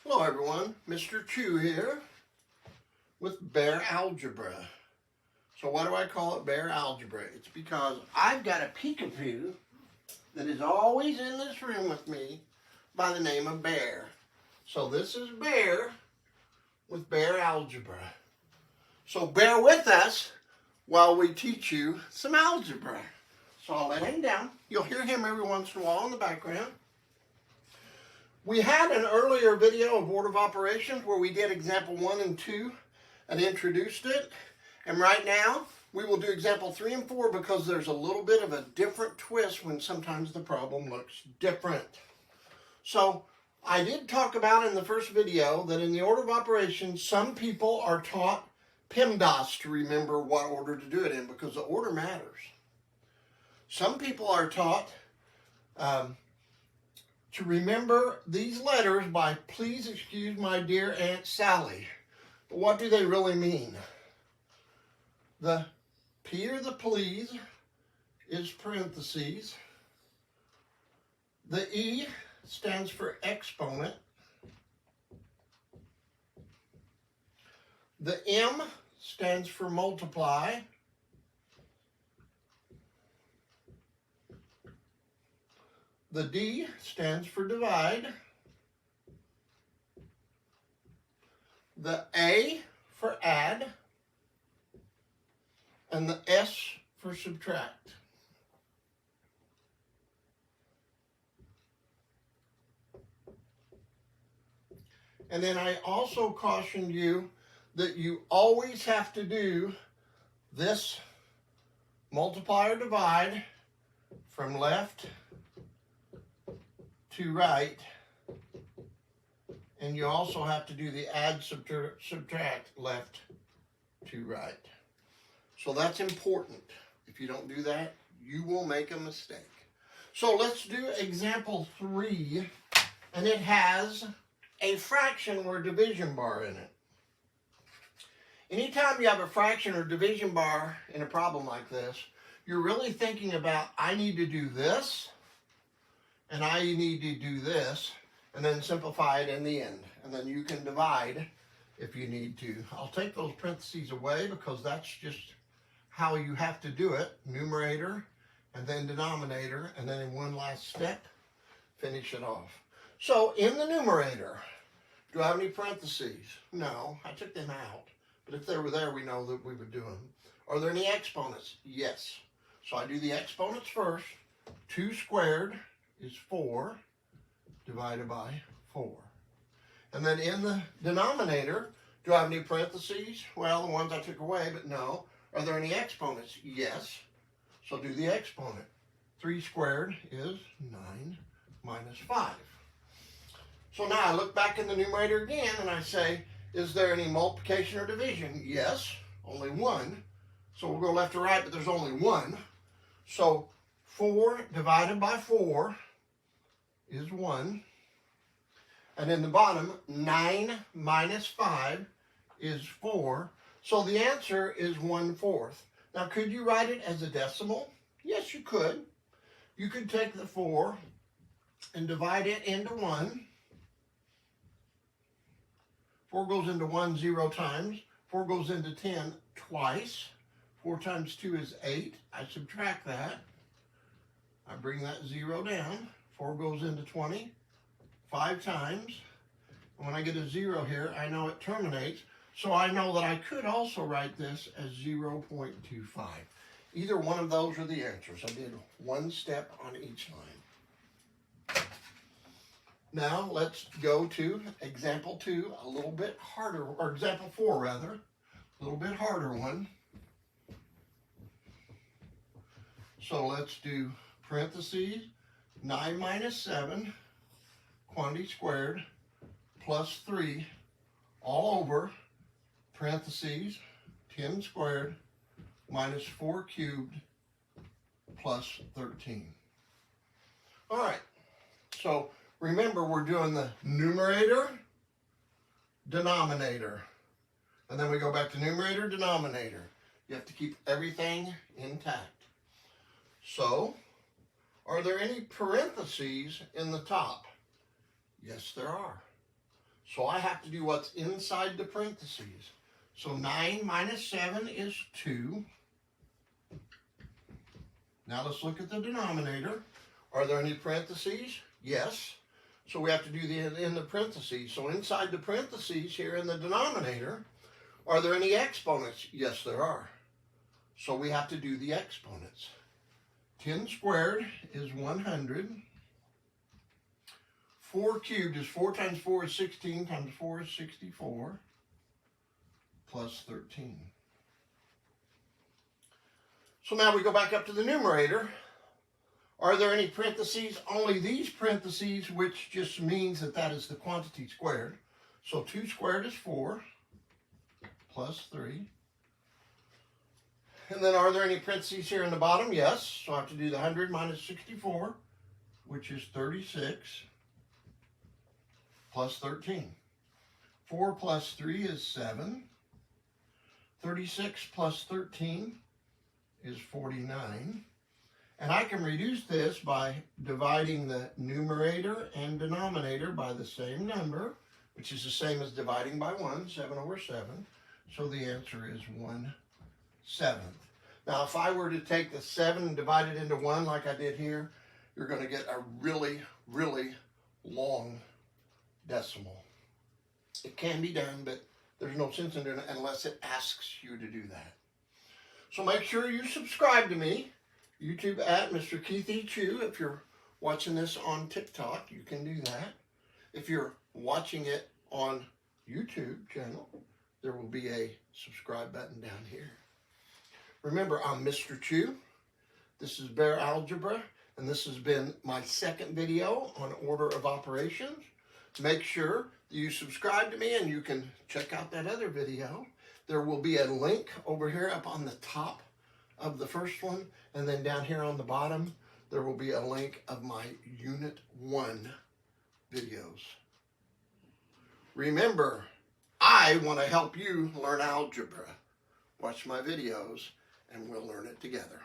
Hello everyone, Mr. Chu here with Bare Algebra. So why do I call it Bare Algebra? It's because I've got a peekaboo that is always in this room with me by the name of Bear. So this is Bear with Bare Algebra. So bear with us while we teach you some algebra. So I'll let him down. You'll hear him every once in a while in the background. We had an earlier video of order of operations where we did example 1 and 2 and introduced it. And right now, we will do example 3 and 4 because there's a little bit of a different twist when sometimes the problem looks different. So, I did talk about in the first video that in the order of operations, some people are taught PEMDAS to remember what order to do it in because the order matters. Some people are taught to remember these letters by "Please excuse my dear Aunt Sally." But what do they really mean? The P or the please is parentheses. The E stands for exponent. The M stands for multiply. The D stands for divide. The A for add. And the S for subtract. And then I also cautioned you that you always have to do this multiply or divide from left to right, and you also have to do the add, subtract, left to right. So that's important. If you don't do that, you will make a mistake. So let's do example 3, and it has a fraction or division bar in it. Anytime you have a fraction or division bar in a problem like this, you're really thinking about, I need to do this, and I need to do this, and then simplify it in the end. And then you can divide if you need to. I'll take those parentheses away because that's just how you have to do it. Numerator, and then denominator, and then in one last step, finish it off. So in the numerator, do I have any parentheses? No, I took them out. But if they were there, we know that we would do them. Are there any exponents? Yes. So I do the exponents first. 2 squared is 4 divided by 4. And then in the denominator, do I have any parentheses? Well, the ones I took away, but no. Are there any exponents? Yes. So do the exponent. 3 squared is 9 minus 5. So now I look back in the numerator again and I say, is there any multiplication or division? Yes, only one. So we'll go left to right, but there's only one. So 4 divided by 4 is 1. And in the bottom, 9 minus 5 is 4. So the answer is 1/4. Now, could you write it as a decimal? Yes, you could. You could take the 4 and divide it into 1. 4 goes into 1 0 times. 4 goes into 10 twice. 4 times 2 is 8. I subtract that. I bring that 0 down. 4 goes into 20 5 times. And when I get a 0 here, I know it terminates. So I know that I could also write this as 0.25. Either one of those are the answers. I did one step on each line. Now let's go to example 2, a little bit harder, or example 4 rather, a little bit harder one. So let's do parentheses, 9 minus 7, quantity squared, plus 3, all over, parentheses, 10 squared, minus 4 cubed, plus 13. All right, so remember we're doing the numerator, denominator, and then we go back to numerator, denominator. You have to keep everything intact. So, are there any parentheses in the top? Yes, there are. So I have to do what's inside the parentheses. So 9 minus 7 is 2. Now let's look at the denominator. Are there any parentheses? Yes. So we have to do the in the parentheses. So inside the parentheses here in the denominator, are there any exponents? Yes, there are. So we have to do the exponents. 10 squared is 100. 4 cubed is 4 times 4 is 16 times 4 is 64 plus 13. So now we go back up to the numerator. Are there any parentheses? Only these parentheses, which just means that that is the quantity squared. So 2 squared is 4 plus 3. And then are there any parentheses here in the bottom? Yes. So I have to do the 100 minus 64, which is 36, plus 13. 4 plus 3 is 7. 36 plus 13 is 49. And I can reduce this by dividing the numerator and denominator by the same number, which is the same as dividing by 1, 7 over 7. So the answer is 1/7. Now, if I were to take the 7 and divide it into 1 like I did here, you're going to get a really, really long decimal. It can be done, but there's no sense in doing it unless it asks you to do that. So make sure you subscribe to me. YouTube at Mr. Keith E. Chu. If you're watching this on TikTok, you can do that. If you're watching it on YouTube channel, there will be a subscribe button down here. Remember, I'm Mr. Chu. This is Bear Algebra, and this has been my second video on order of operations. Make sure that you subscribe to me and you can check out that other video. There will be a link over here up on the top of the first one, and then down here on the bottom there will be a link of my Unit 1 videos. Remember, I want to help you learn algebra. Watch my videos and we'll learn it together.